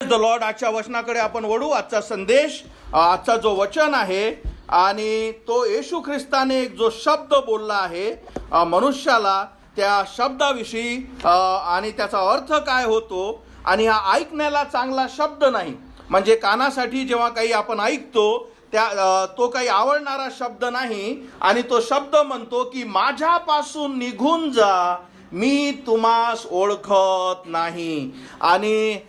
The Lord. आजच्या वचनाकडे आपण वळू. आजचा संदेश, आजचा जो वचन आहे आणि तो येशू ख्रिस्ताने एक जो शब्द बोलला आहे मनुष्याला, त्या शब्दाविषयी आणि त्याचा अर्थ काय होतो, आणि हा ऐकण्याला चांगला शब्द नाही, म्हणजे कानासाठी जेव्हा काही आपण ऐकतो तो काही आवडणारा शब्द नाही. आणि तो शब्द म्हणतो की माझ्यापासून निघून जा, मी तुम्हास ओळखत नाही. आणि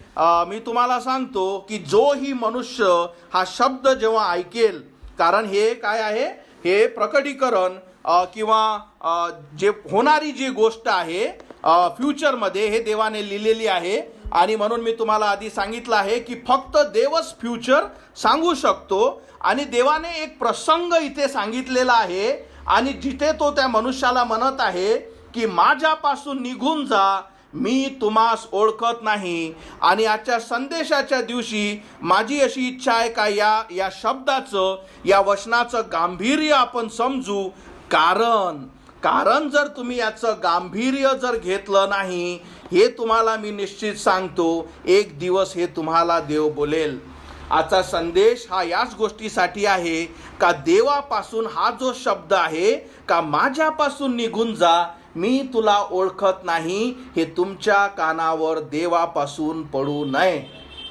मी तुम्हाला सांगतो की जोही मनुष्य हा शब्द जेव्हा ऐकेल, कारण हे काय आहे, हे प्रकटीकरण किंवा जे होणारी जी गोष्ट आहे फ्युचरमध्ये, हे देवाने लिहिलेली आहे. आणि म्हणून मी तुम्हाला आधी सांगितलं आहे की फक्त देवच फ्युचर सांगू शकतो. आणि देवाने एक प्रसंग इथे सांगितलेला आहे, आणि जिथे तो त्या मनुष्याला म्हणत आहे की माझ्यापासून निघून जा, मी तुम्हास ओळखत नाही. आणि आजच्या संदेशाच्या दिवशी माझी अशी इच्छा आहे का या शब्दाचं, या वचनाचं गांभीर्य आपण समजू. कारण जर तुम्ही याचं गांभीर्य जर घेतलं नाही, हे तुम्हाला मी निश्चित सांगतो, एक दिवस हे तुम्हाला देव बोलेल. आजचा संदेश हा याच गोष्टीसाठी आहे का देवापासून हा जो शब्द आहे का माझ्यापासून निघून जा, मी तुला ओळखत नाही, हे तुमच्या कानावर देवापासून पडू नये.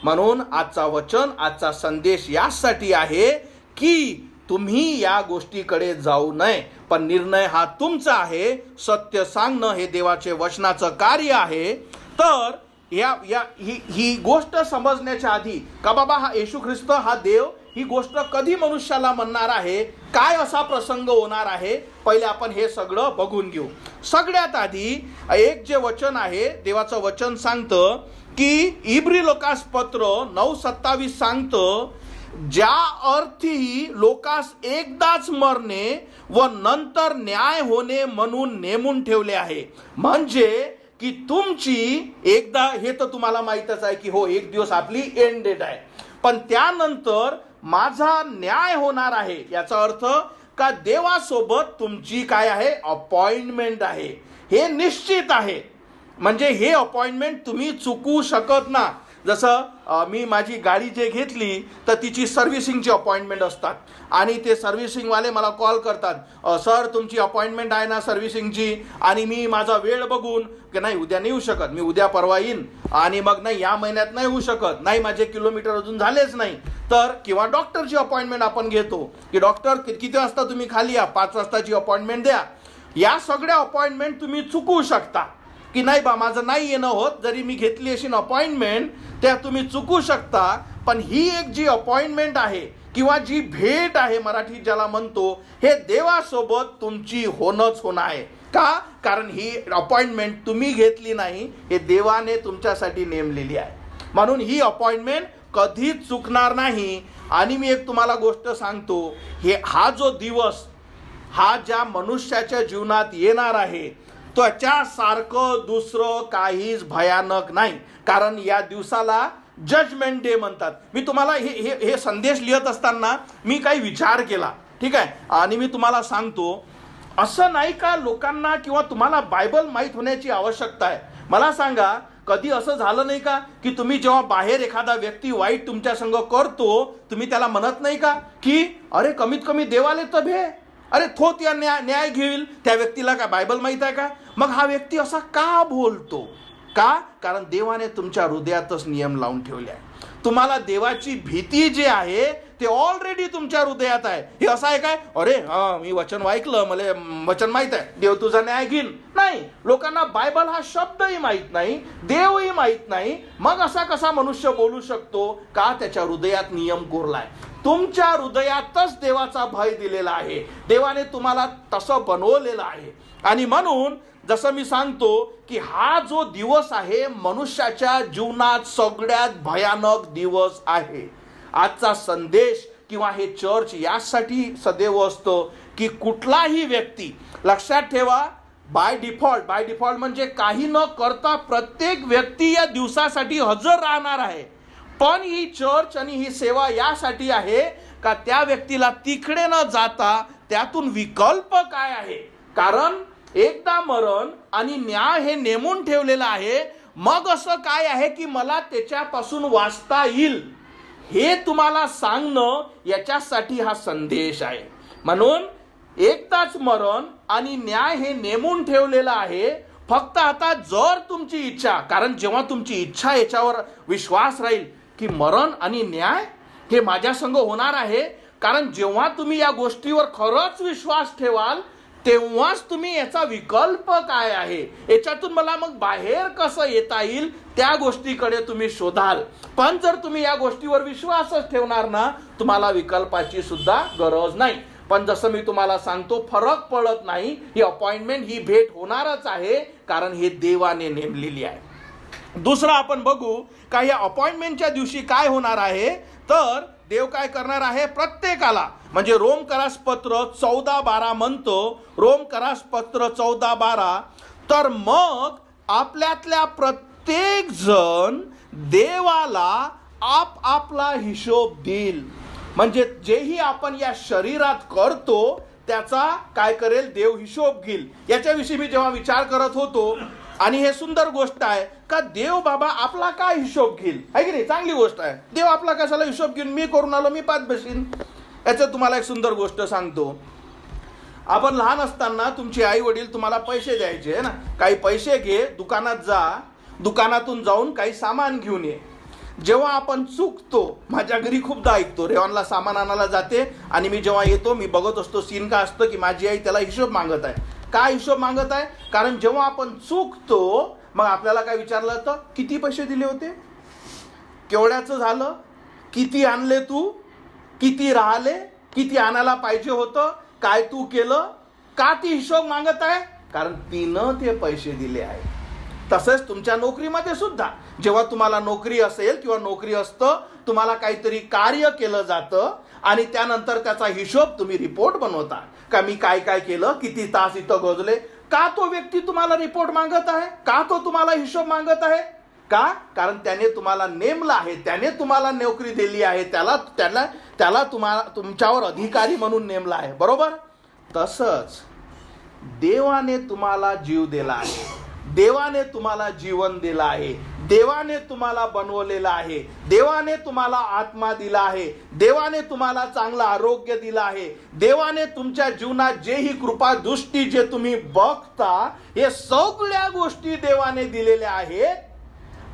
म्हणून आजचा वचन, आजचा संदेश यासाठी आहे की तुम्ही या गोष्टीकडे जाऊ नये, पण निर्णय हा तुमचा आहे. सत्य सांगणं हे देवाचे वचनाचं कार्य आहे. तर ही गोष्ट समजण्याच्या आधी का बाबा हा येशू ख्रिस्त हा देव ही गोष्ट कधी मनुष्याला म्हणणार आहे, काय असा प्रसंग होणार आहे, पहिले आपण हे सगळं बघून घेऊ. सगळ्यात आधी एक जे वचन आहे, देवाचं वचन सांगतं की इब्री लोकास पत्र 9:27 सांगतं, ज्या अर्थी लोकास एकदाच मरणे व नंतर न्याय होणे म्हणून नेमून ठेवले आहे. म्हणजे की तुमची एकदा, हे तर तुम्हाला माहीतच आहे की हो, एक दिवस आपली एंड डेट आहे, पण त्यानंतर माझा न्याय होणार आहे. याचा अर्थ का देवासोबत तुमची काय आहे, अपॉइंटमेंट आहे, हे निश्चित आहे. म्हणजे हे अपॉइंटमेंट तुम्ही चुकवू शकत ना. जसं मी माझी गाडी जे घेतली तर तिची सर्व्हिसिंगची अपॉइंटमेंट असतात, आणि ते सर्व्हिसिंगवाले मला कॉल करतात, सर तुमची अपॉइंटमेंट आहे ना सर्व्हिसिंगची, आणि मी माझा वेळ बघून की नाही उद्या नाही येऊ शकत, मी उद्या परवा येईन, आणि मग नाही या महिन्यात नाही होऊ शकत, नाही माझे किलोमीटर अजून झालेच नाही. तर किंवा डॉक्टरची अपॉइंटमेंट आपण घेतो की डॉक्टर किती वाजता तुम्ही खाली या, 5 वाजताची अपॉइंटमेंट द्या. या सगळ्या अपॉइंटमेंट तुम्ही चुकवू शकता की नाही बा माझं नाही येणं होत, जरी मी घेतली अशी अपॉइंटमेंट, त्या तुम्ही चुकू शकता. पण ही एक जी अपॉइंटमेंट आहे किंवा जी भेट आहे, मराठीत ज्याला म्हणतो, हे देवासोबत तुमची होणंच होणं आहे. का? कारण ही अपॉइंटमेंट तुम्ही घेतली नाही, हे देवाने तुमच्यासाठी नेमलेली आहे. म्हणून ही अपॉइंटमेंट कधीच चुकणार नाही. आणि मी एक तुम्हाला गोष्ट सांगतो, हा जो दिवस हा ज्या मनुष्याच्या जीवनात येणार आहे त्याच्यासारखं दुसरं काहीच भयानक नाही. कारण या दिवसाला जजमेंट डे म्हणतात. मी तुम्हाला हे संदेश लिहित असताना मी काही विचार केला, ठीक आहे, आणि मी तुम्हाला सांगतो, असं नाही का लोकांना किंवा तुम्हाला बायबल माहीत होण्याची आवश्यकता आहे. मला सांगा, कधी असं झालं नाही का की तुम्ही जेव्हा बाहेर एखादा व्यक्ती वाईट तुमच्या संग करतो, तुम्ही त्याला म्हणत नाही का की अरे कमीत कमी देवाले तर भे, अरे थो त्या न्याय घेईल, त्या व्यक्तीला काय बायबल माहीत आहे का? मग हा व्यक्ती असा का बोलतो? का? कारण देवाने तुमच्या हृदयातच नियम लावून ठेवले आहे. तुम्हाला देवाची भीती जी आहे ते ऑलरेडी तुमच्या हृदयात आहे. हे असं आहे काय, अरे मी वचन ऐकलं, मला वचन माहीत आहे, देव तुझा न्याय घेईल. नाही, लोकांना बायबल हा शब्दही माहीत नाही, देवही माहीत नाही. मग असा कसा मनुष्य बोलू शकतो? का? त्याच्या हृदयात नियम कोरलाय. तुमच्या हृदयातच देवाचा भय दिलेला आहे. देवाने तुम्हाला तसं बनवलेलं आहे. आणि म्हणून जसं मी सांगतो की हा जो दिवस आहे मनुष्याच्या जीवनात सगळ्यात भयानक दिवस आहे. आजचा संदेश किंवा हे चर्च यासाठी सदैव असतं की कुठलाही व्यक्ती, लक्षात ठेवा, बाय डिफॉल्ट म्हणजे काही न करता प्रत्येक व्यक्ती या दिवसासाठी हजर राहणार आहे. पण ही चर्च आणि ही सेवा यासाठी आहे का त्या व्यक्तीला तिकडे न जाता त्यातून विकल्प काय आहे. कारण एकदा मरण आणि न्याय हे नेमून ठेवलेलं आहे. मग असं काय आहे की मला त्याच्यापासून वाचता येईल हे तुम्हाला सांगणं, याच्यासाठी हा संदेश आहे. म्हणून एकदाच मरण आणि न्याय हे नेमून ठेवलेलं आहे. फक्त आता जर तुमची इच्छा, कारण जेव्हा तुमची इच्छा याच्यावर विश्वास राहील की मरण आणि न्याय हे माझ्या संग होणार आहे, कारण जेव्हा तुम्ही या गोष्टीवर खरंच विश्वास ठेवाल तेव्हाच तुम्ही याचा विकल्प काय आहे, याच्यातून मला मग बाहेर कसं येता येईल, त्या गोष्टीकडे तुम्ही शोधाल. पण जर तुम्ही या गोष्टीवर विश्वासच ठेवणार ना, तुम्हाला विकल्पाची सुद्धा गरज नाही. पण जसं मी तुम्हाला सांगतो, फरक पडत नाही. ही अपॉइंटमेंट, ही भेट होणारच आहे, कारण हे देवाने नेमलेली आहे. दुसरं आपण बघू का या अपॉइंटमेंटच्या दिवशी काय होणार आहे. तर देव काय करणार आहे, प्रत्येकाला, म्हणजे रोमकरास पत्र 14:12 म्हणतो, रोमकरास पत्र 14:12, तर मग आपल्यातल्या प्रत्येक जण देवाला आपला हिशोब देईल. म्हणजे जेही आपण या शरीरात करतो त्याचा काय करेल, देव हिशोब घेईल. याच्याविषयी मी जेव्हा विचार करत होतो, आणि हे सुंदर गोष्ट आहे का देव बाबा आपला काय हिशोब घेईल, आहे की नाही, चांगली गोष्ट आहे. देव आपला कशाला हिशोब घेईल, मी करून आलो मी पाच बसीन. याचं तुम्हाला एक सुंदर गोष्ट सांगतो. आपण लहान असताना तुमचे आई वडील तुम्हाला पैसे द्यायचे ना, काही पैसे घे, दुकानात जा, दुकानातून जाऊन काही सामान घेऊन ये. जेव्हा आपण चुकतो, माझ्या घरी खूपदा ऐकतो, रेवानला सामान आणायला जाते आणि मी जेव्हा येतो मी बघत असतो सीन का असतं की माझी आई त्याला हिशोब मागत आहे. काय हिशोब मागत आहे, कारण जेव्हा आपण चुकतो मग आपल्याला काय विचारलं जातं, किती पैसे दिले होते, केवढ्याचं झालं, किती आणले तू, किती राहिले, किती आणायला पाहिजे होतं, काय तू केलं, का ती हिशोब मागत आहे, कारण तिनं ते पैसे दिले आहे. तसंच तुमच्या नोकरीमध्ये सुद्धा, जेव्हा तुम्हाला नोकरी असेल किंवा नोकरी असतं, तुम्हाला काहीतरी कार्य केलं जातं आणि त्यानंतर त्याचा हिशोब तुम्ही रिपोर्ट बनवता का, मी काय काय केलं, किती तास इथं गजले. का तो व्यक्ती तुम्हाला रिपोर्ट मागत आहे, का तो तुम्हाला हिशोब मागत आहे, का, कारण त्याने तुम्हाला नेमलं आहे, त्याने तुम्हाला नोकरी दिली आहे, त्याला तुम्हाला तुमच्यावर अधिकारी म्हणून नेमला आहे, बरोबर. तसंच देवाने तुम्हाला जीव दिला आहे, देवाने तुम्हाला जीवन दिलं आहे, देवाने तुम्हाला बनवलेलं आहे, देवाने तुम्हाला आत्मा दिला आहे, देवाने तुम्हाला चांगलं आरोग्य दिलं आहे, देवाने तुमच्या जीवनात जेही कृपा दृष्टी जे तुम्ही बघता, हे सगळ्या गोष्टी देवाने दिलेल्या आहेत.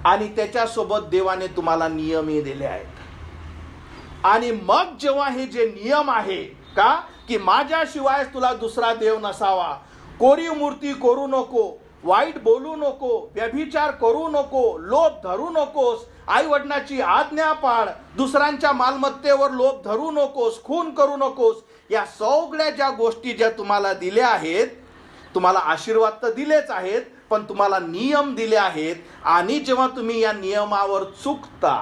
आणि त्याच्यासोबत देवाने तुम्हाला नियमही दिले आहेत. आणि मग जेव्हा हे जे नियम आहे का, की माझ्याशिवाय तुला दुसरा देव नसावा, कोरीव मूर्ती करू नको, वाईट बोलू नको, व्यभिचार करू नको, लोभ धरू नकोस, आई वडिलांची आज्ञा पाळ, दुसऱ्यांच्या मालमत्तेवर लोभ धरू नकोस, खून करू नकोस, या सगळ्या ज्या गोष्टी ज्या तुम्हाला दिल्या आहेत, तुम्हाला आशीर्वाद तर दिलेच आहेत, पण तुम्हाला नियम दिले आहेत. आणि जेव्हा तुम्ही या नियमावर चुकता,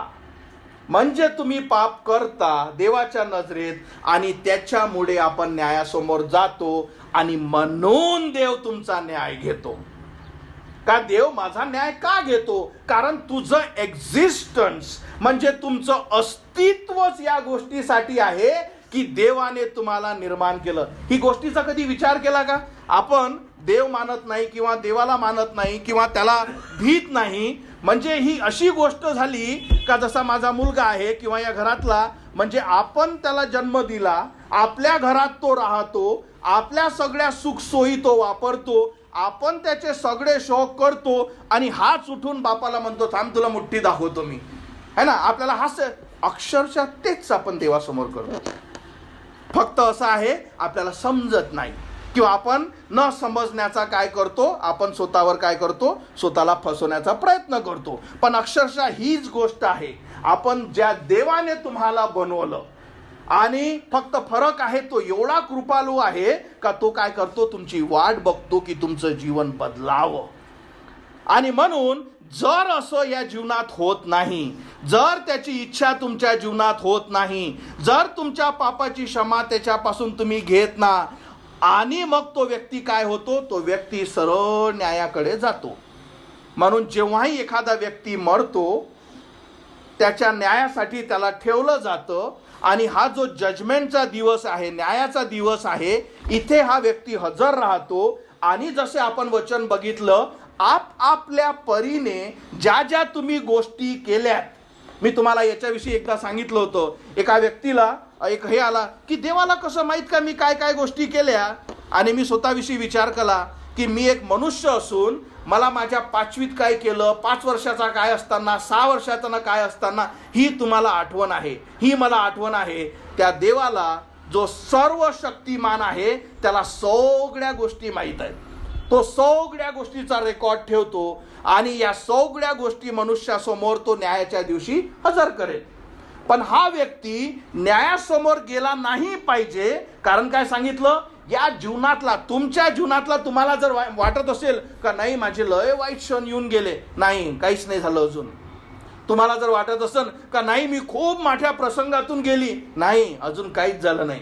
म्हणजे तुम्ही पाप करता देवाच्या नजरेत, आणि त्याच्यामुळे आपण न्यायासमोर जातो, आणि म्हणून देव तुमचा न्याय घेतो. का देव माझा न्याय का घेतो, कारण तुझं एक्झिस्टन्स, म्हणजे तुमचं अस्तित्वच या गोष्टीसाठी आहे की देवाने तुम्हाला निर्माण केलं. ही गोष्टीचा कधी विचार केला का आपण, देव मानत नाही किंवा देवाला मानत नाही किंवा त्याला भीत नाही, म्हणजे ही अशी गोष्ट झाली का, जसा माझा मुलगा आहे किंवा या घरातला, म्हणजे आपण त्याला जन्म दिला, आपल्या घरात तो राहतो, आपल्या सगळ्या सुखसोयी तो वापरतो, आपण त्याचे सगळे शौक करतो, आणि हात उठून बापाला म्हणतो थांब तुला मुठ्ठी दाखवतो मी, है ना. आपल्याला हास्य, अक्षरशः तेच आपण देवासमोर करतो. फक्त असं आहे आपल्याला समजत नाही, किंवा आपण न समजण्याचा काय करतो, आपण स्वतःवर काय करतो, स्वतःला फसवण्याचा प्रयत्न करतो. पण अक्षरशः हीच गोष्ट आहे, आपण ज्या देवाने तुम्हाला बनवलं, आणि फक्त फरक आहे तो एवढा कृपाळू आहे का तो काय करतो, तुमची वाट बघतो की तुमचं जीवन बदलावं. आणि म्हणून जर असं या जीवनात होत नाही, जर त्याची इच्छा तुमच्या जीवनात होत नाही, जर तुमच्या पापाची क्षमा त्याच्यापासून तुम्ही घेत ना, आणि मग तो व्यक्ती काय होतो, तो व्यक्ती सरळ न्यायाकडे जातो. म्हणून जेव्हाही एखादा व्यक्ती मरतो, त्याच्या न्यायासाठी त्याला ठेवलं जातं, आणि हा जो जजमेंटचा दिवस आहे, न्यायाचा दिवस आहे, इथे हा व्यक्ती हजर राहतो. आणि जसे आपण वचन बघितलं, आपापल्या परीने ज्या ज्या तुम्ही गोष्टी केल्यात. मी तुम्हाला याच्याविषयी एकदा सांगितलं होतं. एका व्यक्तीला एक हे आला की देवाला कसं माहीत का मी काय काय गोष्टी केल्या. आणि मी स्वतःविषयी विचार केला की मी एक मनुष्य असून मला माझ्या 5वीत काय केलं, 5 वर्षाचा काय असताना, 6 वर्षाचा काय असताना ही तुम्हाला आठवण आहे. ही मला आठवण आहे. त्या देवाला जो सर्व शक्तिमान आहे त्याला सगळ्या गोष्टी माहीत आहेत. तो सगळ्या गोष्टीचा रेकॉर्ड ठेवतो आणि या सगळ्या गोष्टी मनुष्यासमोर तो न्यायाच्या दिवशी हजर करेल. पण हा व्यक्ती न्यायासमोर गेला नाही पाहिजे. कारण काय सांगितलं, या जीवनातला, तुमच्या जीवनातला तुम्हाला जर वाटत असेल का नाही माझे लय वाईट क्षण येऊन गेले, नाही काहीच नाही झालं अजून. तुम्हाला जर वाटत असेल का नाही मी खूप मोठ्या प्रसंगातून गेली, नाही अजून काहीच झालं नाही.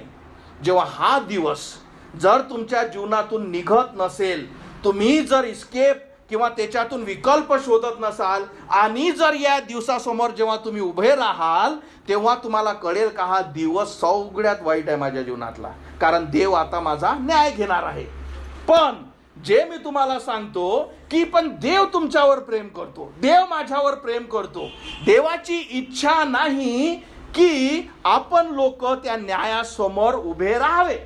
जेव्हा हा दिवस जर तुमच्या जीवनातून निघत नसेल, तुम्ही जर इस्केप किंवा त्याच्यातून विकल्प शोधत नसाल आणि जर या दिवसासमोर जेव्हा तुम्ही उभे राहाल तेव्हा तुम्हाला कळेल का हा दिवस सगळ्यात वाईट आहे माझ्या जीवनातला, कारण देव आता माझा न्याय घेणार आहे. पण जे मी तुम्हाला सांगतो की पण देव तुमच्यावर प्रेम करतो, देव माझ्यावर प्रेम करतो. देवाची इच्छा नाही की आपण लोक त्या न्यायासमोर उभे राहावे,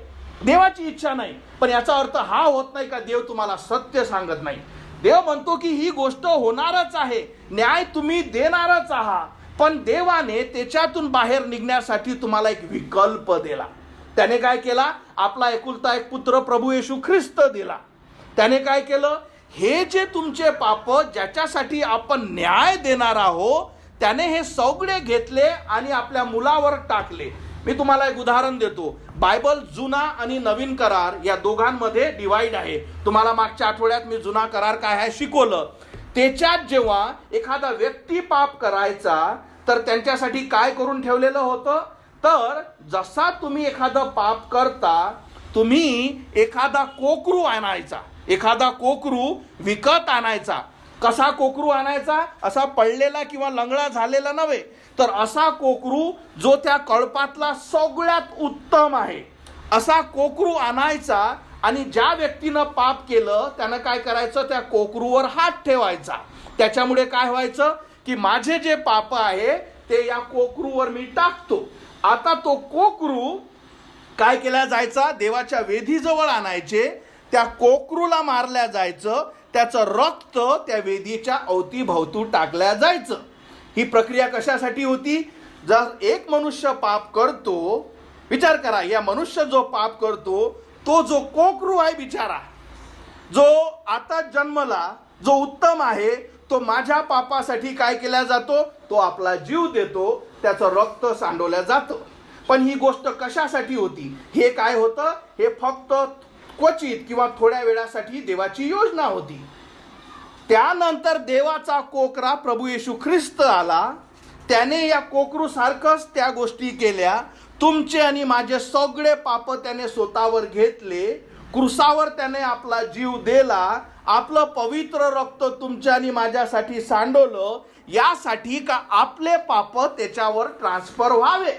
देवाची इच्छा नाही. पण याचा अर्थ हा होत नाही का देव तुम्हाला सत्य सांगत नाही. देव म्हणतो की ही गोष्ट होणारच आहे, न्याय तुम्ही देणारच आहात. पण देवाने त्याच्यातून बाहेर निघण्यासाठी तुम्हाला एक विकल्प दिला. त्याने काय केला, आपला एकुलता एक पुत्र प्रभू येशू ख्रिस्त दिला. त्याने काय केलं, हे जे तुमचे पाप ज्याच्यासाठी आपण न्याय देणार आहोत त्याने हे सगळे घेतले आणि आपल्या मुलावर टाकले. मी तुम्हाला एक उदाहरण देतो. बायबल जुना आणि नवीन करार या दोघांमध्ये डिवाइड आहे. तुम्हाला मागच्या आठवड्यात मी जुना करार काय आहे शिकवलं. त्याच्यात जेव्हा एखादा व्यक्ती पाप करायचा तर त्यांच्यासाठी काय करून ठेवलेलं होतं, तर जसा तुम्ही एखादं पाप करता तुम्ही एखादा कोकरू आणायचा, एखादा कोकरू विकत आणायचा. कसा कोकरू आणायचा, असा पडलेला किंवा लंगडा झालेला नव्हे, तर असा कोकरू जो त्या कळपातला सगळ्यात उत्तम आहे असा कोकरू आणायचा. आणि ज्या व्यक्तीनं पाप केलं त्यानं काय करायचं, त्या कोकरूवर हात ठेवायचा. त्याच्यामुळे काय व्हायचं की माझे जे पाप आहे ते या कोकरूवर मी टाकतो. आता तो कोकरू काय केला जायचा, देवाच्या वेदीजवळ आणायचे, त्या कोकरूला मारल्या जायचं, त्याचं रक्त त्या वेदीच्या अवतीभवती टाकल्या जायचं. ही प्रक्रिया कशासाठी होती, जर एक मनुष्य पाप करतो, विचार करा या मनुष्य जो पाप करतो तो जो कोकरू आहे बिचारा, जो आता जन्मला, जो उत्तम आहे, तो माझ्या पापासाठी काय केला जातो, तो आपला जीव देतो, त्याचं रक्त सांडवलं जातं. पण ही गोष्ट कशासाठी होती, हे काय होतं, हे फक्त क्वचित किंवा थोड्या वेळासाठी देवाची योजना होती. त्यानंतर देवाचा कोकरा प्रभू येशू ख्रिस्त आला. त्याने या कोकरू सारखंच त्या गोष्टी केल्या. तुमचे आणि माझे सगळे पाप त्याने स्वतःवर घेतले. क्रुसावर त्याने आपला जीव दिला. आपलं पवित्र रक्त तुमच्या आणि माझ्यासाठी सांडवलं, यासाठी का आपले पाप त्याच्यावर ट्रान्सफर व्हावे,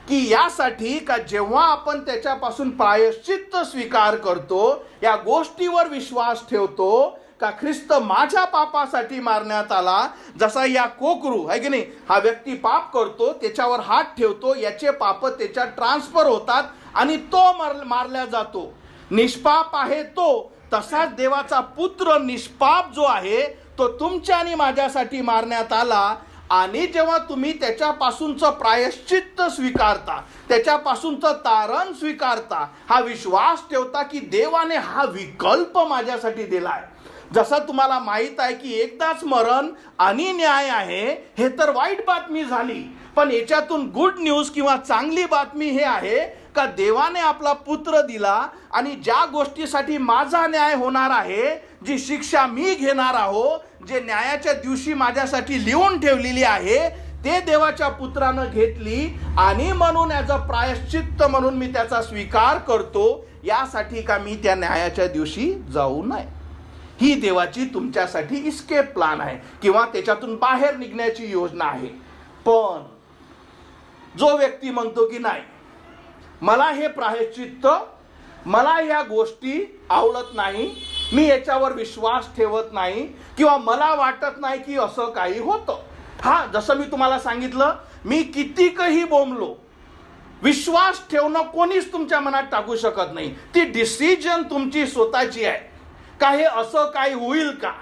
की यासाठी का जेव्हा आपण त्याच्यापासून प्रायश्चित्त स्वीकार करतो, या गोष्टीवर विश्वास ठेवतो का ख्रिस्त माझ्या पापासाठी मारण्यात आला. जसा या कोकरू आहे की नाही, हा व्यक्ती पाप करतो, त्याच्यावर हात ठेवतो, याचे पाप त्याच्यात ट्रान्सफर होतात आणि तो मारला जातो. निष्पाप आहे तो, तसाच देवाचा पुत्र निष्पाप जो आहे तो तुमच्या आणि माझ्यासाठी मारण्यात आला. आणि जेव्हा तुम्ही त्याच्यापासूनचं प्रायश्चित्त स्वीकारता, त्याच्यापासूनचं तारण स्वीकारता, हा विश्वास ठेवता की देवाने हा विकल्प माझ्यासाठी दिलाय. जसं तुम्हाला माहित आहे की एकदाच मरण आणि न्याय आहे, हे तर वाईट बातमी झाली. पण याच्यातून गुड न्यूज किंवा चांगली बातमी हे आहे का देवाने आपला पुत्र दिला आणि ज्या गोष्टीसाठी माझा न्याय होणार आहे, जी शिक्षा मी घेणार आहो, जे न्यायाच्या दिवशी माझ्यासाठी लिहून ठेवलेली आहे, ते देवाच्या पुत्रानं घेतली. आणि म्हणून याचा प्रायश्चित्त म्हणून मी त्याचा स्वीकार करतो, यासाठी का मी त्या न्यायाच्या दिवशी जाऊ नये. ही देवाची तुमच्यासाठी इस्केप प्लान आहे किंवा त्याच्यातून बाहेर निघण्याची योजना आहे. पण जो व्यक्ती म्हणतो की नाही, मला हे प्रायश्चित्त, मला या गोष्टी आवडत नाही, मी याच्यावर विश्वास ठेवत नाही किंवा मला वाटत नाही की असं काही होतं. हा, जसं मी तुम्हाला सांगितलं, मी कितीकही बोंबलो, विश्वास ठेवणं कोणीच तुमच्या मनात टाकू शकत नाही. ती डिसिजन तुमची स्वतःची आहे. का हे असं काही होईल का,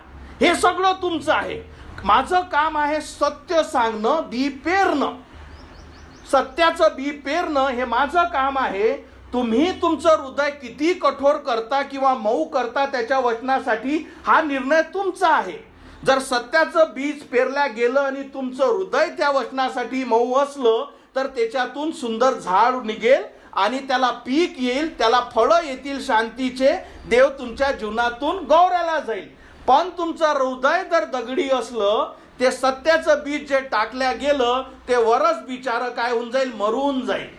हे सगळं तुमचं आहे. माझं काम आहे सत्य सांगणं, बी पेरणं, सत्याचं बी पेरणं हे माझं काम आहे. तुम्ही तुमचं हृदय किती कठोर करता किंवा मऊ करता त्याच्या वचनासाठी, हा निर्णय तुमचा आहे. जर सत्याचं बीज पेरल्या गेलं आणि तुमचं हृदय त्या वचनासाठी मऊ असलं तर त्याच्यातून सुंदर झाड निघेल आणि त्याला पीक येईल, त्याला फळं येतील शांतीचे. देव तुमच्या जीवनातून गौरवला जाईल. पण तुमचं हृदय जर दगडी असलं, ते सत्याचं बीज जे टाकल्या गेलं ते वरच बिचारं काय होऊन जाईल, मरून जाईल.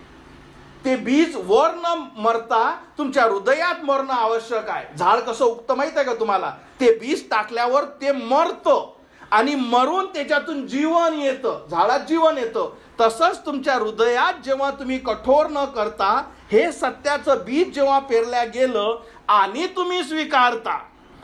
ते बीज वर न मरता तुमच्या हृदयात मरणं आवश्यक आहे. झाड कसं उगतं माहित आहे का तुम्हाला? ते बीज टाकल्यावर ते मरतं आणि मरून त्याच्यातून जीवन येतं, झाडात जीवन येतं. तसंच तुमच्या हृदयात जेव्हा तुम्ही कठोर न करता हे सत्याचं बीज जेव्हा पेरल्या गेलं आणि तुम्ही स्वीकारता,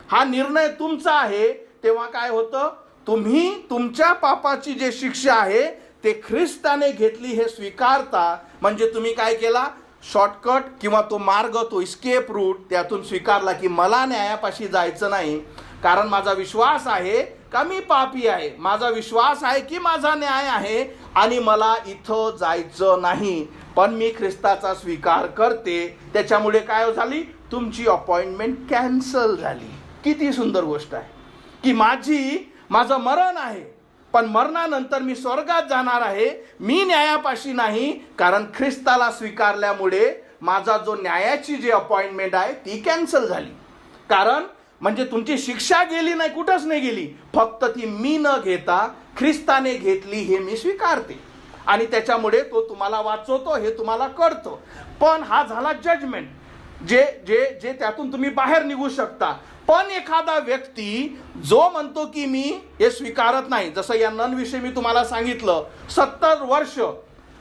हा निर्णय तुमचा आहे, तेव्हा काय होतं, तुम्ही तुमच्या पापाची जे शिक्षा आहे ते ख्रिस्ताने घेतली हे स्वीकारता. म्हणजे तुम्ही काय केला, शॉर्टकट किंवा तो मार्ग, तो इस्केप रूट त्यातून स्वीकारला की मला न्यायापाशी जायचं नाही, कारण माझा विश्वास आहे का मी पापी आहे, माझा विश्वास आहे की माझा न्याय आहे आणि मला इथं जायचं नाही, पण मी ख्रिस्ताचा स्वीकार करते. त्याच्यामुळे काय झाली, तुमची अपॉइंटमेंट कॅन्सल झाली. किती सुंदर गोष्ट आहे की माझं मरण आहे, पण मरणानंतर मी स्वर्गात जाणार आहे. मी न्यायापाशी नाही, कारण ख्रिस्ताला स्वीकारल्यामुळे माझा जो न्यायाची जी अपॉइंटमेंट आहे ती कॅन्सल झाली. कारण म्हणजे तुमची शिक्षा गेली नाही, कुठंच नाही गेली, फक्त ती मी न घेता ख्रिस्ताने घेतली हे मी स्वीकारते आणि त्याच्यामुळे तो तुम्हाला वाचवतो हे तुम्हाला कळतं. पण हा झाला जजमेंट, जे जे जे त्यातून तुम्ही बाहेर निघू शकता. पण एखादा व्यक्ती जो म्हणतो की मी हे स्वीकारत नाही, जसं या ननविषयी मी तुम्हाला सांगितलं, 70 वर्ष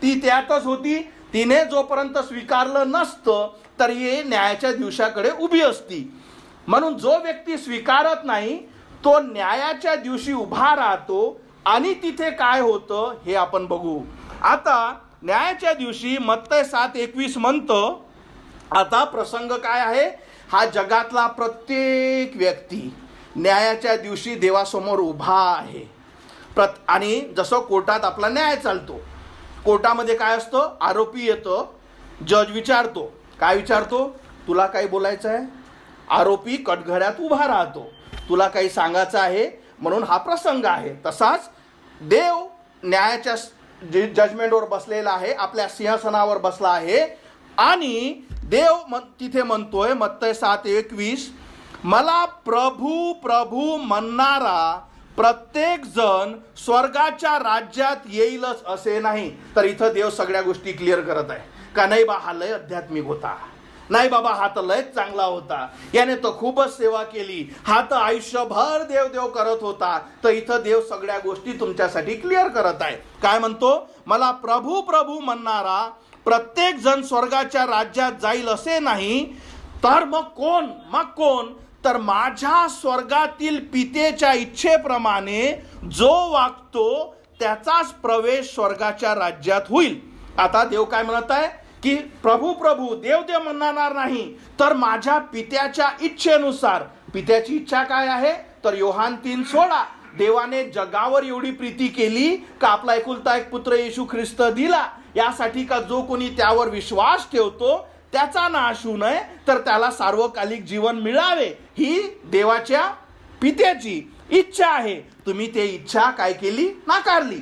ती त्यातच होती, तिने जोपर्यंत स्वीकारलं नसतं तर हे न्यायाच्या दिवसाकडे उभी असती. म्हणून जो व्यक्ती स्वीकारत नाही तो न्यायाच्या दिवशी उभा राहतो आणि तिथे काय होतं हे आपण बघू. आता न्यायाच्या दिवशी मत्तय 7:21 म्हणतं, आता प्रसंग काय आहे, हा जगातला प्रत्येक व्यक्ती न्यायाच्या दिवशी देवासमोर उभा आहे. आणि जसं कोर्टात आपला न्याय चालतो, कोर्टामध्ये काय असतं, आरोपी येतं, जज विचारतो, काय विचारतो, तुला काही बोलायचं आहे. आरोपी कटघऱ्यात उभा राहतो, तुला काही सांगायचं आहे, म्हणून हा प्रसंग आहे. तसाच देव न्यायाच्या जजमेंटवर बसलेला आहे, आपल्या सिंहासनावर बसला आहे आणि देव तिथे म्हणतोय मत्तय 7:21, मला प्रभू प्रभू म्हणणारा प्रत्येक जण स्वर्गाच्या राज्यात येईलच असे नाही. तर इथं देव सगळ्या गोष्टी क्लिअर करत आहे का, नाही बा हा लय आध्यात्मिक होता, नाही बाबा हा तर लयच चांगला होता, याने तर खूपच सेवा केली, हा तर आयुष्यभर देव देव करत होता. तर इथं देव सगळ्या गोष्टी तुमच्यासाठी क्लिअर करत आहे. काय म्हणतो, मला प्रभू प्रभू म्हणणारा प्रत्येक जण स्वर्गाच्या राज्यात जाईल असे नाही. तर मग कोण, तर माझ्या स्वर्गातील पितेच्या इच्छेप्रमाणे जो वागतो त्याचाच प्रवेश स्वर्गाच्या राज्यात होईल. आता देव काय म्हणत आहे की प्रभू प्रभू देव देव म्हणणार नाही, तर माझ्या पित्याच्या इच्छेनुसार. पित्याची इच्छा काय आहे, तर योहान 3:16, देवाने जगावर एवढी प्रीती केली का आपला एकुलता एक पुत्र येशू ख्रिस्त दिला, यासाठी का जो कोणी त्यावर विश्वास ठेवतो त्याचा नाश होऊ नये तर त्याला सार्वकालिक जीवन मिळावे. ही देवाच्या पित्याची इच्छा आहे. तुम्ही ते इच्छा काय केली, नाकारली.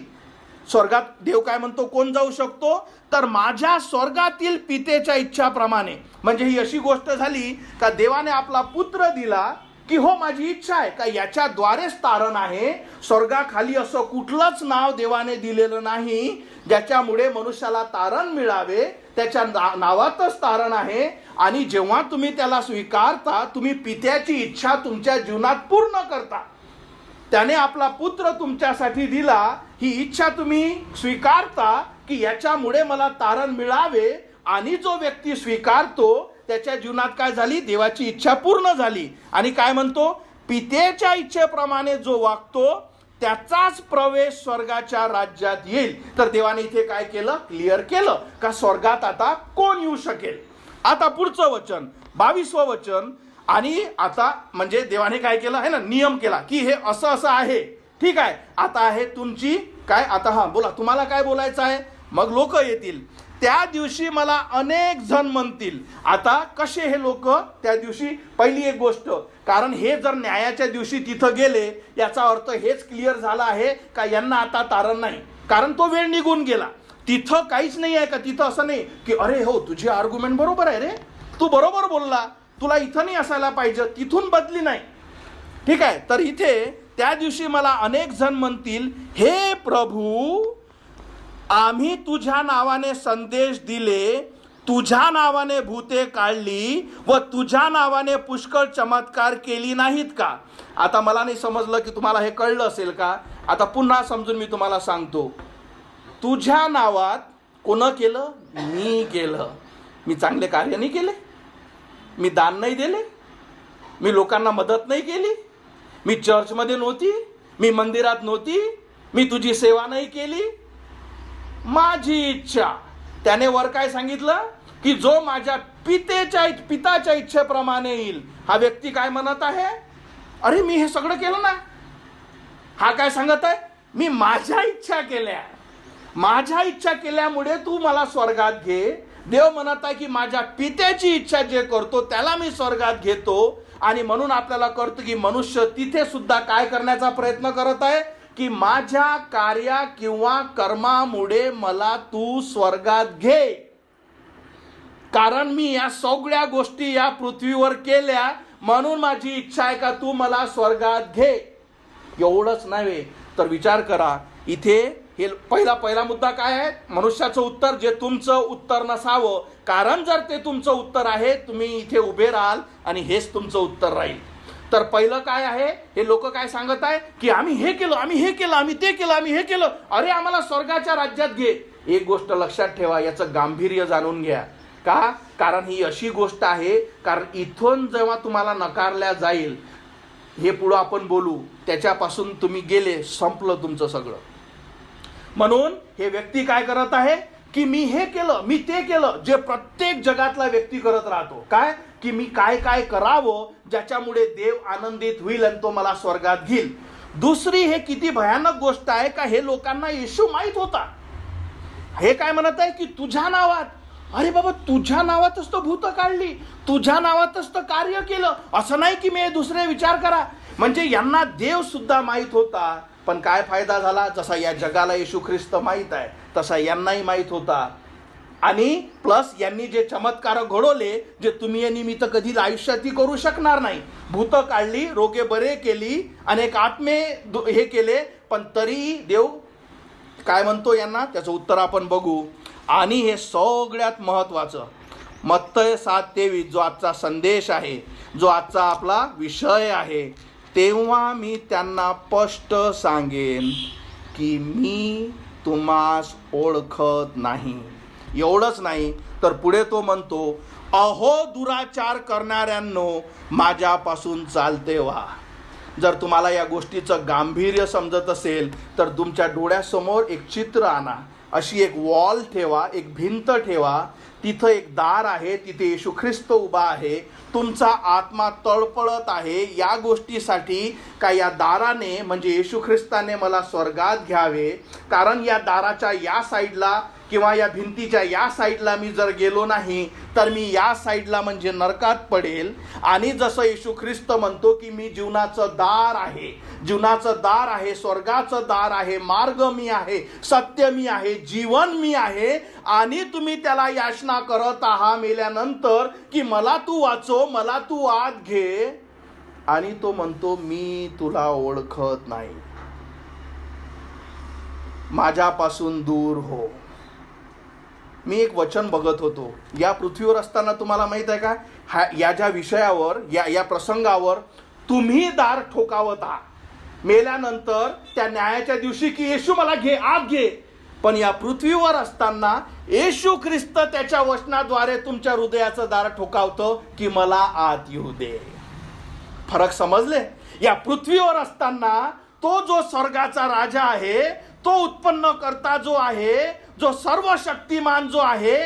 स्वर्गात देव काय म्हणतो, कोण जाऊ शकतो, तर माझ्या स्वर्गातील पितेच्या इच्छाप्रमाणे. म्हणजे ही अशी गोष्ट झाली का देवाने आपला पुत्र दिला की हो माझी इच्छा आहे का याच्याद्वारेच तारण आहे. स्वर्गाखाली असं कुठलंच नाव देवाने दिलेलं नाही ज्याच्यामुळे मनुष्याला तारण मिळावे, त्याच्या नावातच तारण आहे. आणि जेव्हा तुम्ही त्याला स्वीकारता, तुम्ही पित्याची इच्छा तुमच्या जीवनात पूर्ण करता. त्याने आपला पुत्र तुमच्यासाठी दिला, ही इच्छा तुम्ही स्वीकारता की याच्यामुळे मला तारण मिळावे. आणि जो व्यक्ती स्वीकारतो त्याच्या जीवनात काय झाली? देवाची इच्छा पूर्ण झाली. आणि काय म्हणतो? पितेच्या इच्छेप्रमाणे जो वागतो त्याचाच प्रवेश स्वर्गाच्या राज्यात येईल. तर देवाने इथे काय केलं? क्लिअर केलं का स्वर्गात आता कोण येऊ शकेल. आता पुढचं वचन 22वं वचन. आणि आता म्हणजे देवाने काय केलं आहे ना, नियम केला की हे असं असं आहे. ठीक आहे, आता आहे तुमची काय? आता हा बोला, तुम्हाला काय बोलायचं आहे? मग लोक येतील त्या दिवशी मला अनेक जण म्हणतील. आता कसे हे लोक त्या दिवशी? पहिली एक गोष्ट, कारण हे जर न्यायाच्या दिवशी तिथं गेले याचा अर्थ हेच क्लिअर झाला आहे का यांना आता तारण नाही, कारण तो वेळ निघून गेला. तिथं काहीच नाही आहे का? तिथं असं नाही की अरे हो तुझी आर्ग्युमेंट बरोबर आहे रे, तू बरोबर बोलला, तुला इथं नाही असायला पाहिजे, तिथून बदली नाही. ठीक आहे, तर इथे त्या दिवशी मला अनेक जण म्हणतील, हे प्रभू आम्ही तुझ्या नावाने संदेश दिले, तुझ्या नावाने भूते काढली व तुझ्या नावाने पुष्कळ चमत्कार केली नाहीत का? आता मला नाही समजलं की तुम्हाला हे कळलं असेल का. आता पुन्हा समजून मी तुम्हाला सांगतो. तुझ्या नावात कोण केलं? मी केलं. मी चांगले कार्य नाही केले, मी दान नाही दिले, मी लोकांना मदत नाही केली, मी चर्चमध्ये नव्हती, मी मंदिरात नव्हती, मी तुझी सेवा नाही केली. माझी इच्छा. त्याने वर काय सांगितलं की जो माझ्या पिताच्या इच्छेप्रमाणे येईल. हा व्यक्ती काय म्हणत आहे? अरे मी हे सगळं केलं ना. हा काय सांगत आहे? मी माझ्या इच्छा केल्या, माझ्या इच्छा केल्यामुळे तू मला स्वर्गात घे. देव म्हणत आहे की माझ्या पित्याची इच्छा जे करतो त्याला मी स्वर्गात घेतो. आणि म्हणून आपल्याला कळतं की मनुष्य तिथे सुद्धा काय करण्याचा प्रयत्न करत आहे की माझ्या कार्या किंवा कर्मामुळे मला तू स्वर्गात घे, कारण मी या सगळ्या गोष्टी या पृथ्वीवर केल्या, म्हणून माझी इच्छा आहे का तू मला स्वर्गात घे. एवढंच नव्हे तर विचार करा, इथे हे पहिला मुद्दा काय आहे? मनुष्याचं उत्तर जे तुमचं उत्तर नसावं, कारण जर ते तुमचं उत्तर आहे तुम्ही इथे उभे राहाल आणि हेच तुमचं उत्तर राहील. तर पहिलं काय आहे? हे लोक काय सांगत आहे की आम्ही हे केलं, आम्ही हे केलं, आम्ही ते केलं, आम्ही हे केलं, अरे आम्हाला स्वर्गाच्या राज्यात घे. एक गोष्ट लक्षात ठेवा, याचं गांभीर्य जाणून घ्या. का? कारण ही अशी गोष्ट आहे, कारण इथून जेव्हा तुम्हाला नकारल्या जाईल, हे पुढं आपण बोलू, त्याच्यापासून तुम्ही गेले, संपलं तुमचं सगळं. म्हणून हे व्यक्ती काय करत आहे की मी हे केलं, मी ते केलं, जे प्रत्येक जगातला व्यक्ती करत राहतो. काय? की मी काय काय करावं ज्याच्यामुळे देव आनंदित होईल आणि तो मला स्वर्गात घेईल. दुसरी हे किती भयानक गोष्ट आहे का हे लोकांना येशू माहित होता. हे काय म्हणत आहे की तुझ्या नावात, अरे बाबा तुझ्या नावातच तो भूत काढली, तुझ्या नावातच तर कार्य केलं, असं नाही की मी दुसरे विचार करा. म्हणजे यांना देव सुद्धा माहित होता, पण काय फायदा झाला? जसा या जगाला येशू ख्रिस्त माहित आहे तसा यांनाही माहित होता. आणि प्लस यांनी जे चमत्कार घडवले, जे तुम्ही यांनी मी तर कधी आयुष्यातही करू शकणार नाही. भूत काढली, रोगे बरे केली, अनेक आत्मे हे केले, पण तरी देव काय म्हणतो यांना? त्याचं उत्तर आपण बघू. आणि हे सगळ्यात महत्वाचं मत्तय 7:23 जो आजचा संदेश आहे, जो आजचा आपला विषय आहे, तेव्हा मी त्यांना स्पष्ट सांगेन की मी तुम्हास ओळखत नाही. एवढंच नाही तर पुढे तो म्हणतो, अहो दुराचार करणाऱ्यांनो माझ्यापासून चालते व्हा. जर तुम्हाला या गोष्टीचं गांभीर्य समजत असेल तर तुमच्या डोळ्यासमोर एक चित्र आणा, अशी एक वॉल ठेवा, एक भिंत ठेवा, तिथं एक दार आहे, तिथे येशू ख्रिस्त उभा आहे, तुमचा आत्मा तळपळत आहे या गोष्टीसाठी का या दाराने म्हणजे येशू ख्रिस्ताने मला स्वर्गात घ्यावे. कारण या दाराच्या या साईडला किंवा या भिंतीच्या या साईडला मी जर गेलो नाही तर मी या साईडला म्हणजे नरकात पडेल. आणि जसं येशू ख्रिस्त म्हणतो की मी जीवनाचं दार आहे, जीवनाचं दार आहे, स्वर्गाचं दार आहे, मार्ग मी आहे, सत्य मी आहे, जीवन मी आहे, आणि तुम्ही त्याला याचना करत आहात मेल्यानंतर की मला तू वाचव, मला तू आत घे. आणि तो म्हणतो मी तुला ओळखत नाही, माझ्यापासून दूर हो. मी एक वचन बघत होतो या पृथ्वीवर असताना, तुम्हाला माहित आहे का, या ज्या विषयावर या प्रसंगावर तुम्ही दार ठोकावत आहात मेल्यानंतर त्या न्यायाच्या दिवशी की येशू मला घे, आत घे, पण या पृथ्वीवर असताना येशू ख्रिस्त त्याच्या वचनाद्वारे तुमच्या हृदयाचं दार ठोकावतं की मला आत येऊ दे. फरक समजले? या पृथ्वीवर असताना तो जो स्वर्गाचा राजा आहे, तो उत्पन्न करता जो आहे, जो सर्व शक्तिमान जो आहे,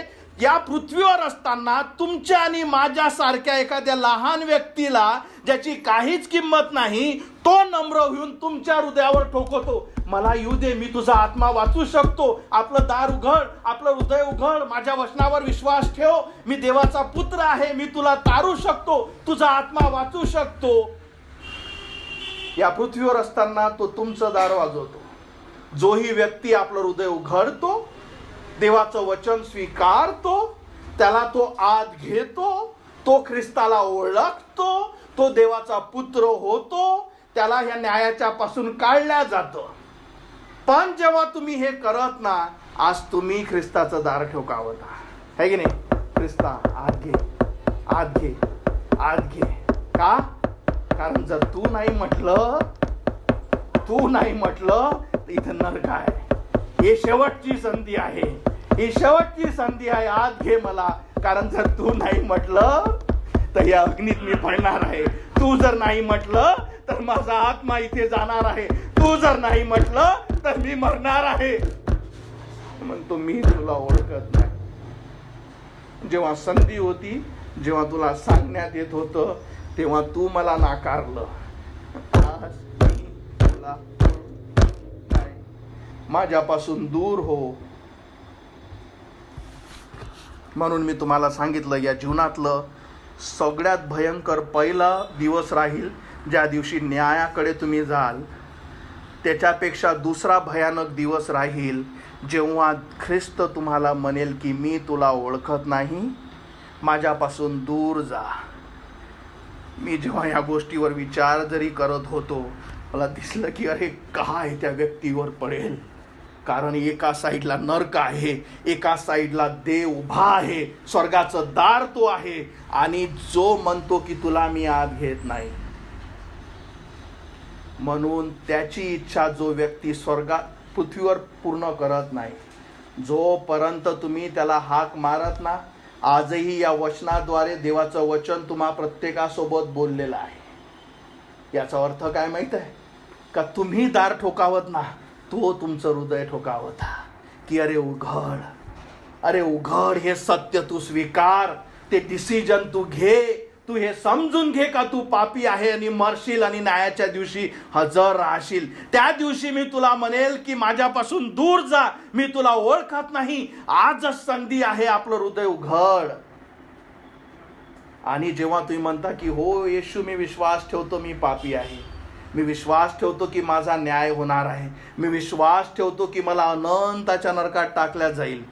या पृथ्वीवर असताना तुमच्या आणि माझ्यासारख्या एखाद्या लहान व्यक्तीला ज्याची काहीच किंमत नाही, तो नम्र होऊन तुमच्या हृदयावर ठोकवतो, मला येऊ दे, मी तुझा आत्मा वाचू शकतो, आपलं दार उघड, आपलं हृदय उघड, माझ्या वचनावर विश्वास ठेव, मी देवाचा पुत्र आहे, मी तुला तारू शकतो, तुझा आत्मा वाचू शकतो. या पृथ्वीवर असताना तो तुमचं दार वाजवतो. जोही व्यक्ती आपलं हृदय उघडतो, देवाचं वचन स्वीकारतो, त्याला तो आत घेतो, तो ख्रिस्ताला ओळखतो, तो देवाचा पुत्र होतो, त्याला ह्या न्यायाच्या पासून काढल्या जातं. पण जेव्हा तुम्ही हे करत ना, आज तुम्ही ख्रिस्ताचं दार ठोकावता, है की नाही? ख्रिस्ता आत घे, आत घे, आत घे. का? कारण जर तू नाही म्हटलं तर इथं नरक आहे. ही शेवटची संधी आहे, ही शेवटची संधी आहे. आत घे मला, कारण जर तू नाही म्हटलं तर या अग्नीत मी पडणार आहे. तू जर नाही म्हटलं तर माझा आत्मा इथे जाणार आहे. तू जर नाही म्हटलं तर मी मरणार आहे. म्हणतो मी तुला ओळखत नाही. जेव्हा संधी होती, जेव्हा तुला सांगण्यात येत होतं, तेव्हा तू मला नाकारलं. आज मी तुला नाही, माझ्यापासून दूर हो. म्हणून मी तुम्हाला सांगितलं, या जीवनातलं सगळ्यात भयंकर पहिला दिवस राहील ज्या दिवशी न्यायाकडे तुम्ही जाल. त्याच्यापेक्षा दुसरा भयानक दिवस राहील जेव्हा ख्रिस्त तुम्हाला म्हणेल की मी तुला ओळखत नाही, माझ्यापासून दूर जा. मी जेव्हा या गोष्टीवर विचार जरी करत होतो, मला दिसलं की अरे काय त्या व्यक्तीवर पडेल. कारण एका साईडला नरक आहे, एका साईडला देव उभा आहे, स्वर्गाचं दार तो आहे, आणि जो म्हणतो की तुला मी आत घेत नाही. म्हणून त्याची इच्छा जो व्यक्ती पृथ्वीवर पूर्ण करत नाही, जोपर्यंत तुम्ही त्याला हाक मारत ना, आजही या वचनाद्वारे देवाचं वचन तुम्हा प्रत्येकासोबत बोललेलं आहे. याचा अर्थ काय माहित आहे का? तुम्ही दार ठोकावत ना, तो तुमचं हृदय ठोकावता की अरे उघड, अरे उघड, हे सत्य तू स्वीकार, ते डिसिजन तू घे, तू हे समजून घे का तू पापी आहे आणि मरशील आणि न्यायाच्या दिवशी हजर राहशील. त्या दिवशी मी तुला म्हणेल की माझ्यापासून दूर जा, मी तुला ओळखत नाही. आजच संधी आहे, आपलं हृदय उघड. आणि जेव्हा तुम्ही म्हणता की हो येशू, मी विश्वास ठेवतो मी पापी आहे, मी विश्वास ठेवतो की माझा न्याय होणार आहे, मी विश्वास ठेवतो की मला अनंताच्या नरकात टाकल्या जाईल,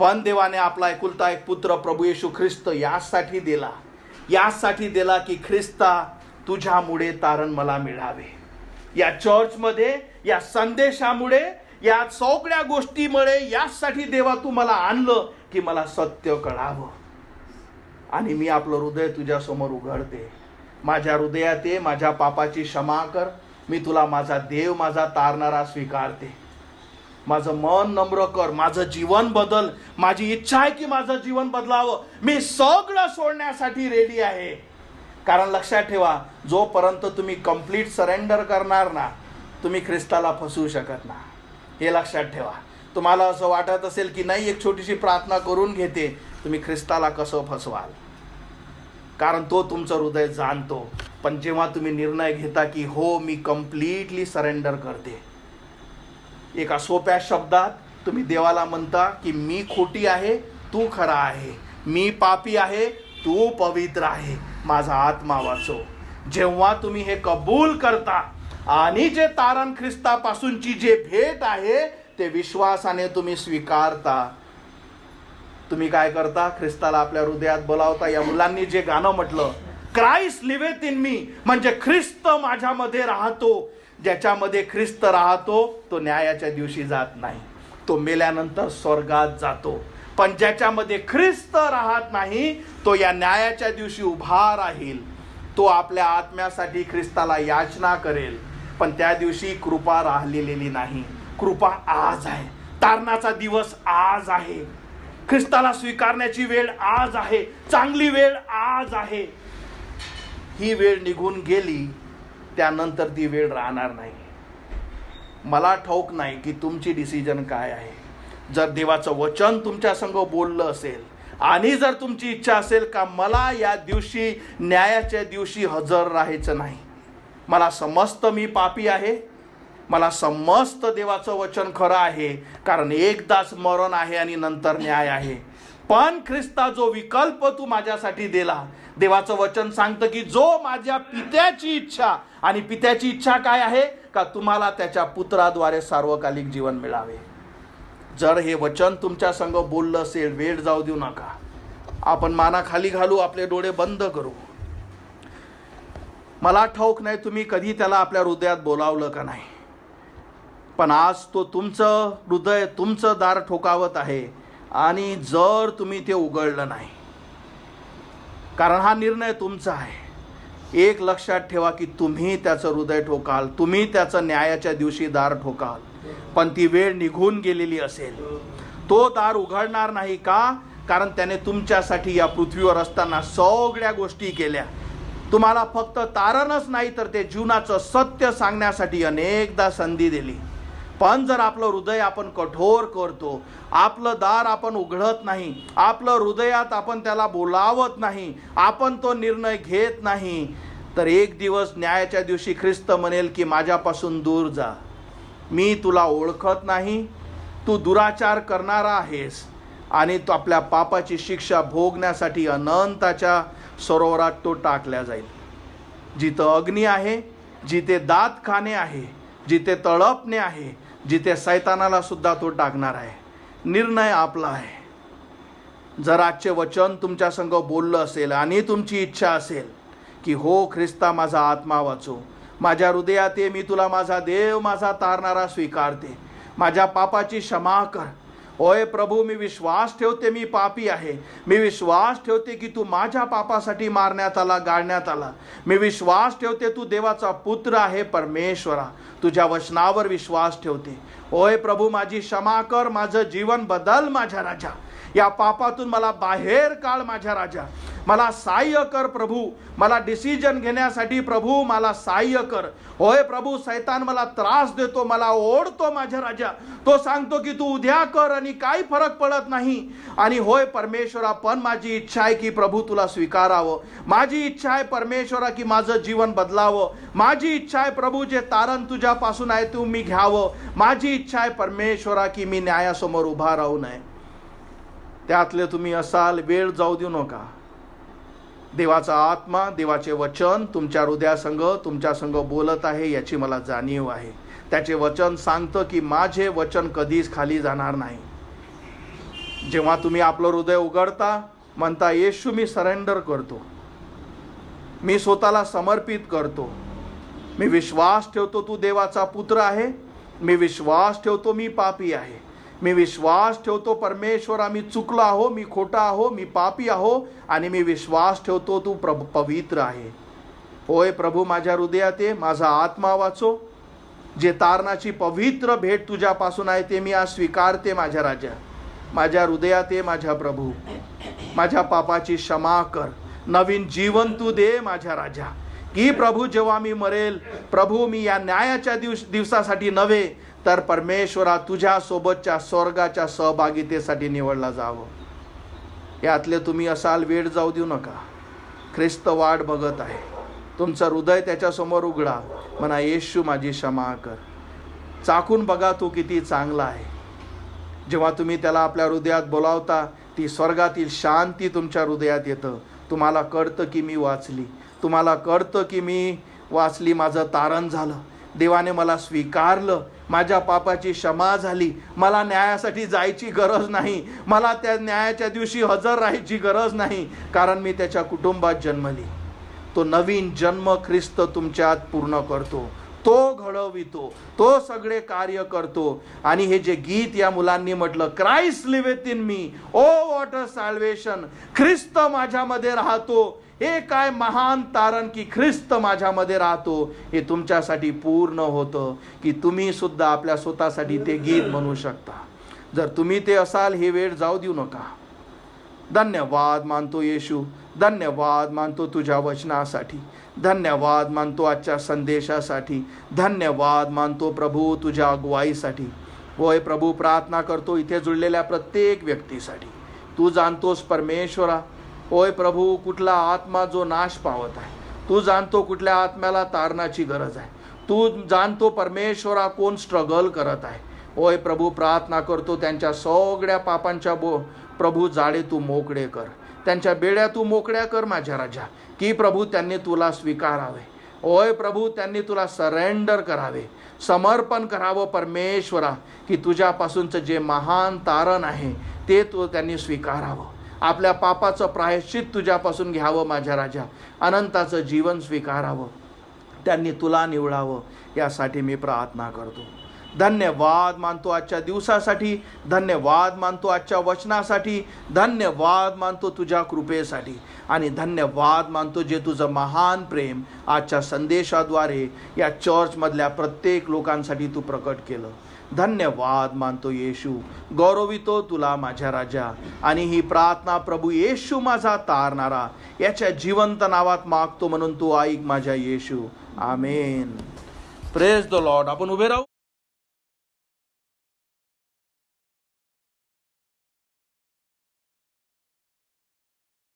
पण देवाने आपला एकुलता एक पुत्र प्रभू येशू ख्रिस्त यासाठी दिला की ख्रिस्ता तुझ्यामुळे तारण मला मिळावे. या चर्चमध्ये, या संदेशामुळे, या सगळ्या गोष्टीमुळे यासाठी देवा तू मला आणलं की मला सत्य कळावं. आणि मी आपलं हृदय तुझ्या समोर उघडते. माझ्या हृदयात ये, माझ्या पापाची क्षमा कर, मी तुला माझा देव, माझा तारणारा स्वीकारते. माझं मन नम्र कर, माझं जीवन बदल. माझी इच्छा आहे की माझं जीवन बदलावं. मी सगळं सोडण्यासाठी रेडी आहे. कारण लक्षात ठेवा, जोपर्यंत तुम्ही कंप्लीट सरेंडर करणार ना, तुम्ही ख्रिस्ताला फसवू शकत ना. हे लक्षात ठेवा. तुम्हाला असं वाटत असेल की नाही, एक छोटीशी प्रार्थना करून घेते, तुम्ही ख्रिस्ताला कसं फसवाल? कारण तो तुमचं हृदय जाणतो. पण जेव्हा तुम्ही निर्णय घेता की हो मी कम्प्लिटली सरेंडर करते, एका सोप्या शब्दात तुम्ही देवाला म्हणता की मी खोटी आहे, तू खरा आहे, मी पापी आहे, तू पवित्र आहे, माझा आत्मा वाचव. जेव्हा तुम्ही हे कबूल करता आणि जे तारण ख्रिस्तापासूनची जे भेट आहे ते विश्वासाने तुम्ही स्वीकारता, तुम्ही काय करता? ख्रिस्ताला आपल्या हृदयात बोलावता. या मुलांनी जे गाणं म्हटलं, क्राइस्ट लिव्हेथ इन मी, म्हणजे ख्रिस्त माझ्यामध्ये राहतो. ज्याच्यामध्ये ख्रिस्त राहतो तो न्यायाच्या दिवशी जात नाही, तो मेल्यानंतर स्वर्गात जातो. पण ज्याच्यामध्ये ख्रिस्त राहत नाही तो या न्यायाच्या दिवशी उभा राहील. तो आपल्या आत्म्यासाठी ख्रिस्ताला याचना करेल, पण त्या दिवशी कृपा राहिलेली नाही. कृपा आज आहे. तारणाचा दिवस आज आहे. ख्रिस्ताला स्वीकारण्याची वेळ आज आहे. चांगली वेळ आज आहे. ही वेळ निघून गेली, त्यानंतर ती वेळ राहणार नाही. मला ठाऊक नाही की तुमची डिसिजन काय आहे. जर देवाचं वचन तुमच्या संग बोललं असेल आणि जर तुमची इच्छा असेल का मला या दिवशी, न्यायाच्या दिवशी हजर राहायचं नाही, मला समजतं मी पापी आहे, मला समजतं देवाचं वचन खरं आहे, कारण एकदाच मरण आहे आणि नंतर न्याय आहे, पण ख्रिस्ता जो विकल्प तू माझ्यासाठी दिला, देवाचं वचन सांगतं की जो माझ्या पित्याची इच्छा, आणि पित्याची इच्छा काय आहे का तुम्हाला त्याच्या पुत्राद्वारे सार्वकालिक जीवन मिळावे. जर हे वचन तुमच्या संग बोललं असेल, वेळ जाऊ देऊ नका. आपण माना खाली घालू, आपले डोळे बंद करू. मला ठाऊक नाही तुम्ही कधी त्याला आपल्या हृदयात बोलावलं का नाही, पण आज तो तुमचं हृदय, तुमचं दार ठोकावत आहे. आणि जर तुम्ही ते उघडलं नाही, कारण हा निर्णय तुमचा आहे, एक लक्षात ठेवा की तुम्ही त्याचं हृदय ठोकाल, तुम्ही त्याचं न्यायाच्या दिवशी दार ठोकाल, पण ती वेळ निघून गेलेली असेल. तो दार उघडणार नाही का? कारण त्याने तुमच्यासाठी या पृथ्वीवर असताना सगळ्या गोष्टी केल्या. तुम्हाला फक्त तारणच नाही तर ते जीवनाचं सत्य सांगण्यासाठी अनेकदा संधी दिली. पण जर आपलं हृदय आपण कठोर करतो, आपलं दार आपण उघडत नाही, आपलं हृदयात आपण त्याला बोलावत नाही, आपण तो निर्णय घेत नाही, तर एक दिवस न्यायाच्या दिवशी ख्रिस्त म्हणेल की माझ्यापासून दूर जा, मी तुला ओळखत नाही, तू दुराचार करणारा आहेस. आणि तो आपल्या पापाची शिक्षा भोगण्यासाठी अनंताच्या सरोवरात तो टाकल्या जाईल. जिथं अग्नी आहे, जिथे दात खाणे आहे, जिथे तळपणे आहे, जिथे सैतानाला सुद्धा तो टाकणार आहे. निर्णय आपला आहे. जर आजचे वचन तुमच्या संग बोललं असेल आणि तुमची इच्छा असेल की हो ख्रिस्ता माझा आत्मा वाचो, माझ्या हृदयात ये, मी तुला माझा देव, माझा तारणारा स्वीकारते, माझ्या पापाची क्षमा कर. होय प्रभू, मी विश्वास ठेवते मी पापी आहे, मी विश्वास ठेवते की तू माझ्या पापासाठी मारण्यात आला, गाळण्यात आला, मी विश्वास ठेवते तू देवाचा पुत्र आहे परमेश्वरा, तुझ्या वचनावर विश्वास ठेवते. होय प्रभू, माझी क्षमा कर, माझं जीवन बदल माझ्या राजा, या पापातून मला बाहेर काढ माझ्या राजा, मला सहाय्य कर प्रभू, मला डिसिजन घेण्यासाठी प्रभू मला सहाय्य कर. होय प्रभू, सैतान मला त्रास देतो, मला ओढतो माझ्या राजा, तो सांगतो की तू उद्या कर आणि काही फरक पडत नाही. आणि होय परमेश्वरा, पण माझी इच्छा आहे की प्रभू तुला स्वीकारावं, माझी इच्छा आहे परमेश्वरा की माझं जीवन बदलावं, माझी इच्छा आहे प्रभू जे तारण तुझ्यापासून आहे तू मी घ्यावं, माझी इच्छा आहे परमेश्वरा की मी न्यायासमोर उभा राहू नये. त्यातले तुम्ही असाल, वेळ जाऊ देऊ नका. देवाचा आत्मा, देवाचे वचन तुमच्या हृदयासंग, तुमच्या संग बोलत आहे याची मला जाणीव आहे. त्याचे वचन सांगतं की माझे वचन कधीच खाली जाणार नाही. जेव्हा तुम्ही आपलं हृदय उघडता, म्हणता येशू मी सरेंडर करतो, मी स्वतःला समर्पित करतो, मी विश्वास ठेवतो तू देवाचा पुत्र आहे, मी विश्वास ठेवतो मी पापी आहे, मी विश्वास ठेवतो परमेश्वरा मी चुकलो आहो, मी खोटा आहो, मी पापी आहो, आणि मी विश्वास ठेवतो तू पवित्र आहे. होय प्रभू, माझ्या हृदयात ये, माझा आत्मा वाचो, जे तारणाची पवित्र भेट तुझ्यापासून आहे ते मी आज स्वीकारते माझ्या राजा. माझ्या हृदयात ये माझ्या प्रभू, माझ्या पापाची क्षमा कर, नवीन जीवन तू दे माझ्या राजा. की प्रभू जेव्हा मी मरेल प्रभू, मी या न्यायाच्या दिवसासाठी नव्हे तर परमेश्वरा तुझ्या सोबतच्या स्वर्गाच्या सहभागितेसाठी निवडला जावं. यातले तुम्ही असाल, वेळ जाऊ देऊ नका. ख्रिस्त वाट बघत आहे. तुमचं हृदय त्याच्यासमोर उघडा, म्हणा येशू माझी क्षमा कर. चाकून बघा तो किती चांगला आहे. जेव्हा तुम्ही त्याला आपल्या हृदयात बोलावता, ती स्वर्गातील शांती तुमच्या हृदयात येतं. तुम्हाला कळतं की मी वाचली, तुम्हाला कळतं की मी वाचली, माझं तारण झालं, देवाने मला स्वीकारलं, माझ्या पापाची क्षमा झाली, मला न्यायासाठी जायची गरज नाही, मला त्या न्यायाच्या दिवशी हजर राहायची गरज नाही, कारण मी त्याच्या कुटुंबात जन्मली. तो नवीन जन्म ख्रिस्त तुमच्यात पूर्ण करतो, तो घडवितो, तो सगळे कार्य करतो. आणि हे जे गीत या मुलांनी म्हटलं, Christ liveth in me, O what a salvation, ख्रिस्त माझ्यामध्ये राहतो, हे काय महान तारण की ख्रिस्त माझ्यामध्ये राहतो, हे तुमच्यासाठी पूर्ण होतं की तुम्ही सुद्धा आपल्या स्वतःसाठी ते गीत म्हणू शकता. जर तुम्ही ते असाल, ही वेळ जाऊ देऊ नका. धन्यवाद मानतो येशू, धन्यवाद मानतो तुझ्या वचनासाठी, धन्यवाद मानतो आजच्या संदेशासाठी, धन्यवाद मानतो प्रभू तुझ्या अगुवाईसाठी. होय प्रभू, प्रार्थना करतो इथे जुळलेल्या प्रत्येक व्यक्तीसाठी. तू जाणतोस परमेश्वरा. होय प्रभू, कुठला आत्मा जो नाश पावत आहे, तू जाणतो कुठल्या आत्म्याला तारणाची गरज आहे. तू जाणतो परमेश्वरा कोण स्ट्रगल करत आहे. होय प्रभू, प्रार्थना करतो त्यांच्या सगळ्या पापांच्या प्रभू जाळे तू मोकळे कर, त्यांच्या बेड्या तू मोकळ्या कर माझ्या राजा, की प्रभू त्यांनी तुला स्वीकारावे. होय प्रभू, त्यांनी तुला सरेंडर करावे, समर्पण करावं परमेश्वरा, की तुझ्यापासूनचं जे महान तारण आहे ते त्यांनी स्वीकारावं. आपल्या पापाचं प्रायश्चित तुझ्यापासून घ्यावं माझ्या राजा, अनंताचं जीवन स्वीकारावं, त्यांनी तुला निवडावं. यासाठी मी प्रार्थना करतो. धन्यवाद मानतो आजच्या दिवसासाठी, धन्यवाद मानतो आजच्या वचनासाठी, धन्यवाद मानतो तुझ्या कृपेसाठी, आणि धन्यवाद मानतो जे तुझं महान प्रेम आजच्या संदेशाद्वारे या चर्चमधल्या प्रत्येक लोकांसाठी तू प्रकट केलं. धन्यवाद मानतो येशू, गौरवितो तुला माझ्या राजा. आणि ही प्रार्थना प्रभू येशू माझा तारणारा याच्या जिवंत नावात मागतो, म्हणून तू ऐक माझ्या येशू. आमेन. Praise the Lord. आपण उभे राहू.